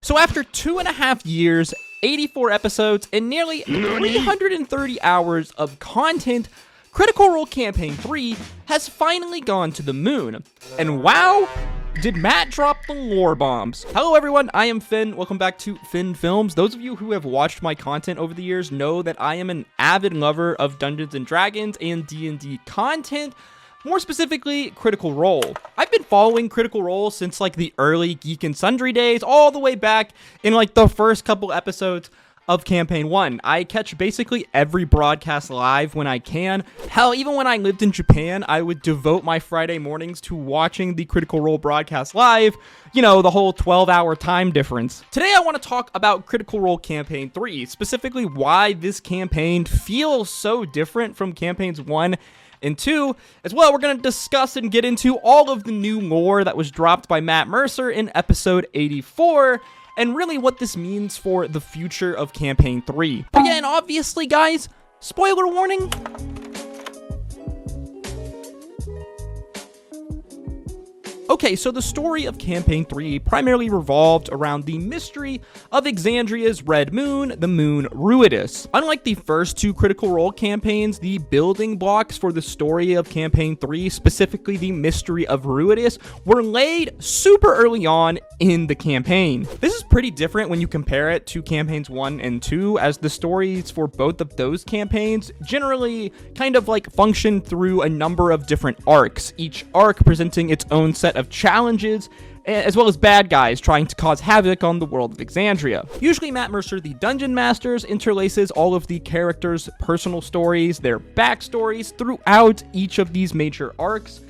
So after 2.5 years, 84 episodes, and nearly 330 hours of content, Critical Role Campaign 3 has finally gone to the moon. And wow, did Matt drop the lore bombs. Hello everyone, I am Finn. Welcome back to FinnFilms. Those of you who have watched my content over the years know that I am an avid lover of Dungeons & Dragons and D&D content. More specifically, Critical Role. I've been following Critical Role since like the early Geek and Sundry days, all the way back in like the first couple episodes of Campaign 1. I catch basically every broadcast live when I can. Hell, even when I lived in Japan, I would devote my Friday mornings to watching the Critical Role broadcast live. You know, the whole 12-hour time difference. Today I want to talk about Critical Role Campaign 3, specifically why this campaign feels so different from Campaigns 1 and 2. As well, we're going to discuss and get into all of the new lore that was dropped by Matt Mercer in episode 84, and really what this means for the future of Campaign 3. But yeah, and obviously, guys, spoiler warning. Okay, so the story of Campaign 3 primarily revolved around the mystery of Exandria's Red Moon, the moon Ruidus. Unlike the first two Critical Role campaigns, the building blocks for the story of Campaign 3, specifically the mystery of Ruidus, were laid super early on in the campaign. This is pretty different when you compare it to Campaigns 1 and 2, as the stories for both of those campaigns generally kind of like function through a number of different arcs, each arc presenting its own set of challenges, as well as bad guys trying to cause havoc on the world of Exandria. Usually Matt Mercer, the Dungeon Masters, interlaces all of the characters' personal stories, their backstories, throughout each of these major arcs.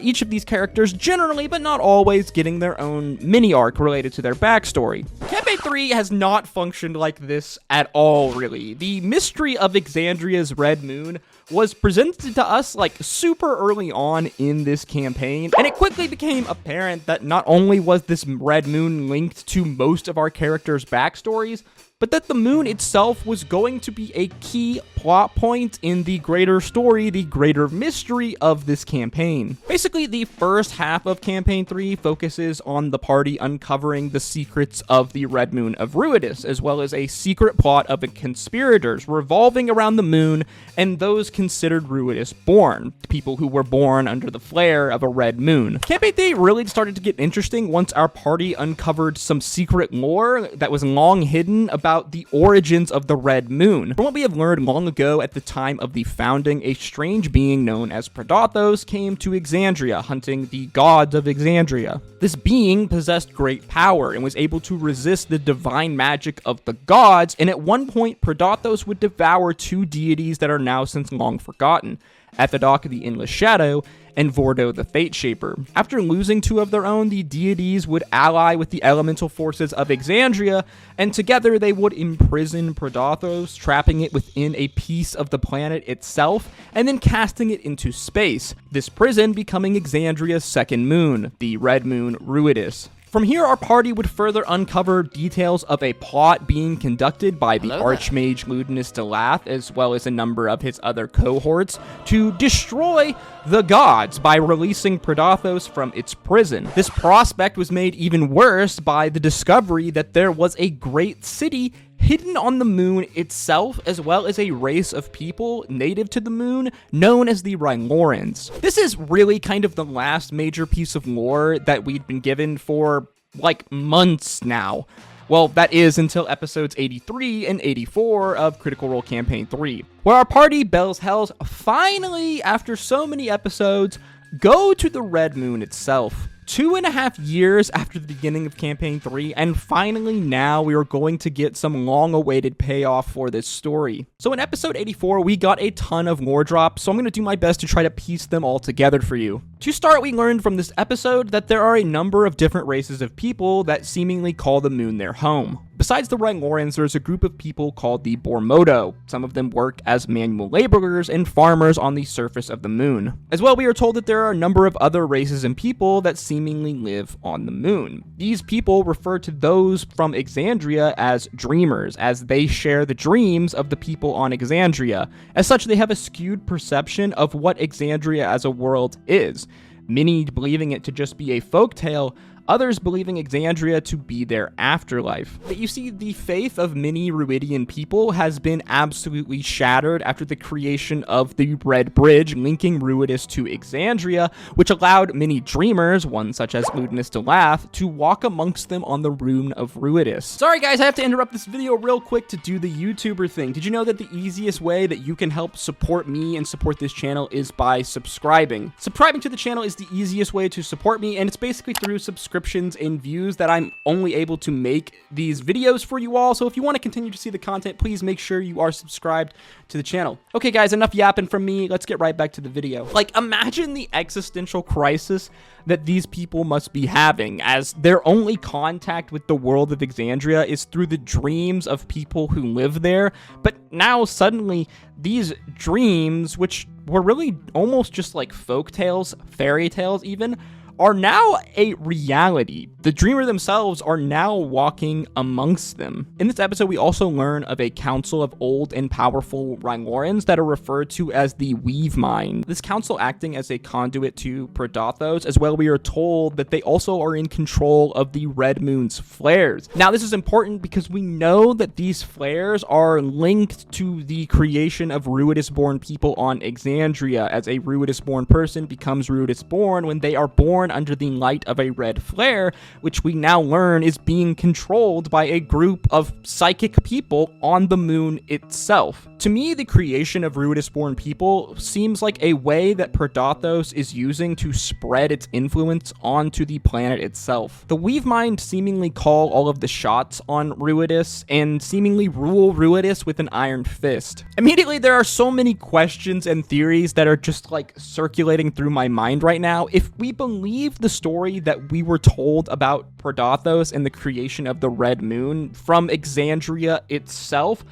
Each of these characters generally, but not always, getting their own mini-arc related to their backstory. Campaign 3 has not functioned like this at all, really. The mystery of Exandria's Red Moon was presented to us like super early on in this campaign, and it quickly became apparent that not only was this Red Moon linked to most of our characters' backstories, but that the moon itself was going to be a key plot point in the greater story, the greater mystery of this campaign. Basically, the first half of Campaign 3 focuses on the party uncovering the secrets of the Red Moon of Ruidus, as well as a secret plot of conspirators revolving around the moon and those considered Ruidus born, people who were born under the flare of a red moon. Campaign 3 really started to get interesting once our party uncovered some secret lore that was long hidden about the origins of the Red Moon. From what we have learned long ago at the time of the founding, a strange being known as Predathos came to Exandria, hunting the gods of Exandria. This being possessed great power and was able to resist the divine magic of the gods, and at one point Predathos would devour two deities that are now since long forgotten, Ephidoc the Endless Shadow, and Vordo the Fate Shaper. After losing two of their own, the deities would ally with the elemental forces of Exandria, and together they would imprison Predathos, trapping it within a piece of the planet itself, and then casting it into space, this prison becoming Exandria's second moon, the Red Moon Ruidus. From here, our party would further uncover details of a plot being conducted by the Archmage Ludinus Delath, as well as a number of his other cohorts, to destroy the gods by releasing Predathos from its prison. This prospect was made even worse by the discovery that there was a great city hidden on the moon itself, as well as a race of people native to the moon known as the Rhylorans. This is really kind of the last major piece of lore that we'd been given for like months now. Well, that is until episodes 83 and 84 of Critical Role Campaign 3, where our party, Bells Hells, finally, after so many episodes, go to the Red Moon itself. 2.5 years after the beginning of Campaign 3, and finally now we are going to get some long-awaited payoff for this story. So in episode 84, we got a ton of lore drops, so I'm going to do my best to try to piece them all together for you. To start, we learned from this episode that there are a number of different races of people that seemingly call the moon their home. Besides the Rhylorans, there's a group of people called the Bormodo. Some of them work as manual laborers and farmers on the surface of the moon. As well, we are told that there are a number of other races and people that seemingly live on the moon. These people refer to those from Exandria as dreamers, as they share the dreams of the people on Exandria. As such, they have a skewed perception of what Exandria as a world is. Many believing it to just be a folktale, others believing Exandria to be their afterlife. But you see, the faith of many Ruidian people has been absolutely shattered after the creation of the Red Bridge linking Ruidus to Exandria, which allowed many dreamers, one such as Ludinus de Lath, to walk amongst them on the rune of Ruidus. Sorry guys, I have to interrupt this video real quick to do the YouTuber thing. Did you know that the easiest way that you can help support me and support this channel is by subscribing? Subscribing to the channel is the easiest way to support me, and it's basically through subscriptions and views that I'm only able to make these videos for you all. So if you want to continue to see the content, please make sure you are subscribed to the channel. Okay guys, enough yapping from me. Let's get right back to the video. Like, imagine the existential crisis that these people must be having, as their only contact with the world of Exandria is through the dreams of people who live there. But now suddenly these dreams, which were really almost just like folk tales, fairy tales even, are now a reality. The dreamer themselves are now walking amongst them. In this episode, we also learn of a council of old and powerful Rhylorans that are referred to as the Weave Mind. This council acting as a conduit to Predathos. As well, we are told that they also are in control of the Red Moon's flares. Now, this is important because we know that these flares are linked to the creation of Ruidus-born people on Exandria, as a Ruidus-born person becomes Ruidus-born when they are born under the light of a red flare, which we now learn is being controlled by a group of psychic people on the moon itself. To me, the creation of Ruidus-born people seems like a way that Predathos is using to spread its influence onto the planet itself. The Weave Mind seemingly call all of the shots on Ruidus and seemingly rule Ruidus with an iron fist. Immediately, there are so many questions and theories that are just like circulating through my mind right now. If we believe the story that we were told about Predathos and the creation of the Red Moon from Exandria itself,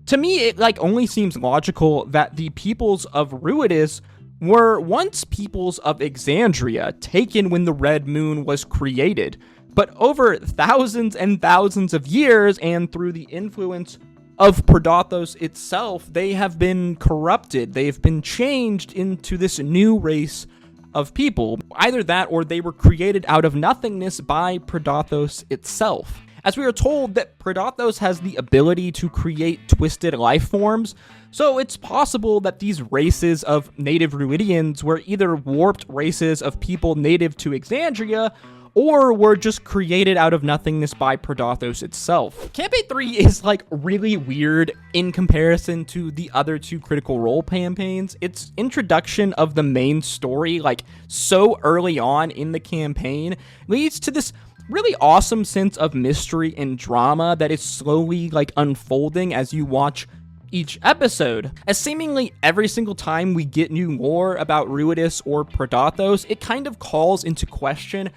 to me, it only seems logical that the peoples of Ruidus were once peoples of Exandria, taken when the Red Moon was created. But over thousands and thousands of years, and through the influence of Predathos itself, they have been corrupted. They have been changed into this new race of people. Either that, or they were created out of nothingness by Predathos itself. As we are told that Predathos has the ability to create twisted life forms, so it's possible that these races of native Ruidians were either warped races of people native to Exandria, or were just created out of nothingness by Predathos itself. Campaign 3 is really weird in comparison to the other two Critical Role campaigns. Its introduction of the main story so early on in the campaign leads to this really awesome sense of mystery and drama that is slowly unfolding as you watch each episode. As seemingly every single time we get new lore about Ruidus or Predathos, it kind of calls into question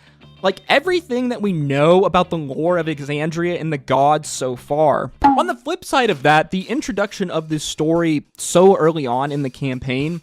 everything that we know about the lore of Exandria and the gods so far. On the flip side of that, the introduction of this story so early on in the campaign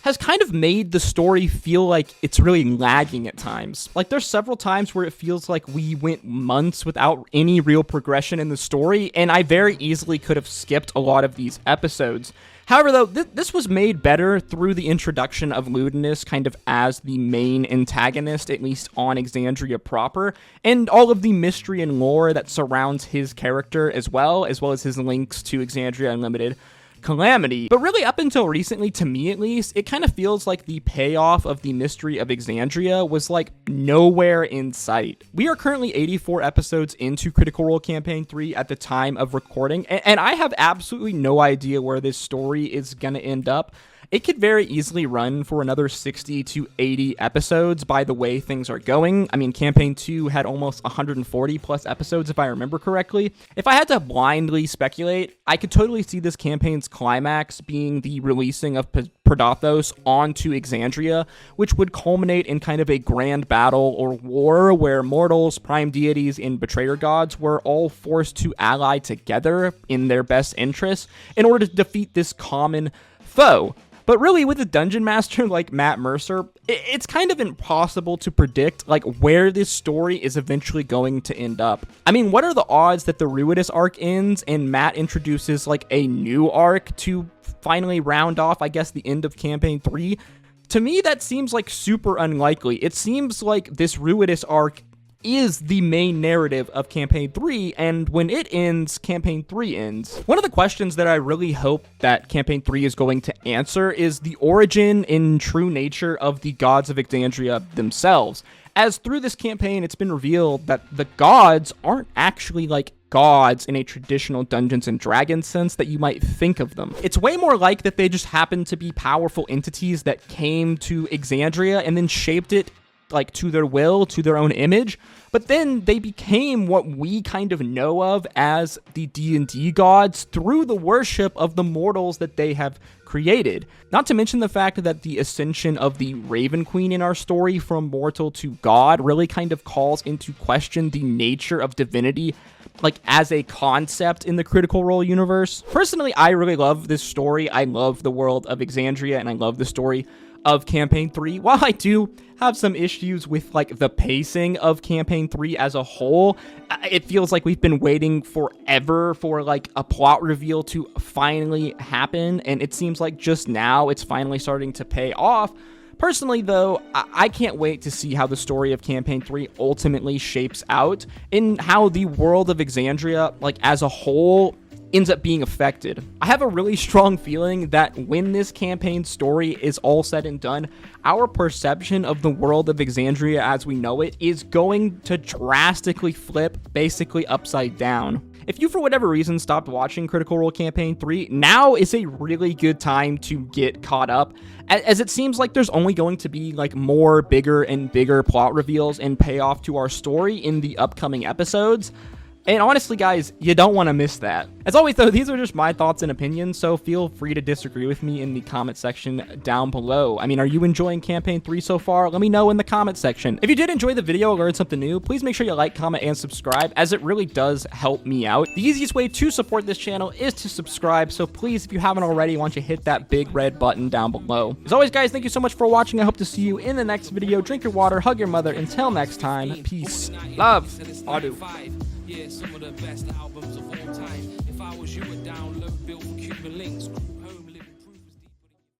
has kind of made the story feel like it's really lagging at times. There's several times where it feels like we went months without any real progression in the story, and I very easily could have skipped a lot of these episodes. However, though, this was made better through the introduction of Ludinus kind of as the main antagonist, at least on Exandria proper, and all of the mystery and lore that surrounds his character as well as his links to Exandria Unlimited Calamity. But really, up until recently, to me at least, it kind of feels like the payoff of the mystery of Exandria was nowhere in sight. We are currently 84 episodes into Critical Role Campaign 3 at the time of recording, and I have absolutely no idea where this story is gonna end up. It could very easily run for another 60 to 80 episodes by the way things are going. I mean, Campaign 2 had almost 140 plus episodes if I remember correctly. If I had to blindly speculate, I could totally see this campaign's climax being the releasing of Predathos onto Exandria, which would culminate in kind of a grand battle or war where mortals, prime deities, and betrayer gods were all forced to ally together in their best interests in order to defeat this common foe. But really, with a dungeon master like Matt Mercer, it's kind of impossible to predict where this story is eventually going to end up. I mean, what are the odds that the Ruidus arc ends and Matt introduces a new arc to finally round off, I guess, the end of Campaign 3? To me, that seems super unlikely. It seems like this Ruidus arc is the main narrative of Campaign 3, and when it ends, Campaign 3 ends. One of the questions that I really hope that Campaign 3 is going to answer is the origin and true nature of the gods of Exandria themselves, as through this campaign it's been revealed that the gods aren't actually like gods in a traditional Dungeons and Dragons sense that you might think of them. It's way more like that they just happen to be powerful entities that came to Exandria and then shaped it like to their will, to their own image, but then they became what we kind of know of as the D&D gods through the worship of the mortals that they have created. Not to mention the fact that the ascension of the Raven Queen in our story from mortal to god really kind of calls into question the nature of divinity, like as a concept in the Critical Role universe. Personally, I really love this story. I love the world of Exandria, and I love the story of Campaign 3. While I do have some issues with like the pacing of Campaign 3 as a whole, it feels like we've been waiting forever for like a plot reveal to finally happen, and it seems like just now it's finally starting to pay off. Personally, though, I can't wait to see how the story of Campaign 3 ultimately shapes out and how the world of Exandria, like as a whole, ends up being affected. I have a really strong feeling that when this campaign story is all said and done, our perception of the world of Exandria as we know it is going to drastically flip basically upside down. If you, for whatever reason, stopped watching Critical Role Campaign 3, now is a really good time to get caught up, as it seems like there's only going to be like more bigger and bigger plot reveals and payoff to our story in the upcoming episodes. And honestly, guys, you don't want to miss that. As always, though, these are just my thoughts and opinions, so feel free to disagree with me in the comment section down below. I mean, are you enjoying Campaign 3 so far? Let me know in the comment section. If you did enjoy the video or learned something new, please make sure you like, comment, and subscribe, as it really does help me out. The easiest way to support this channel is to subscribe, so please, if you haven't already, why don't you hit that big red button down below. As always, guys, thank you so much for watching. I hope to see you in the next video. Drink your water, hug your mother. Until next time, peace, love, adu. Yeah, some of the best albums of all time. If I was you, would download Bill for Cuban links.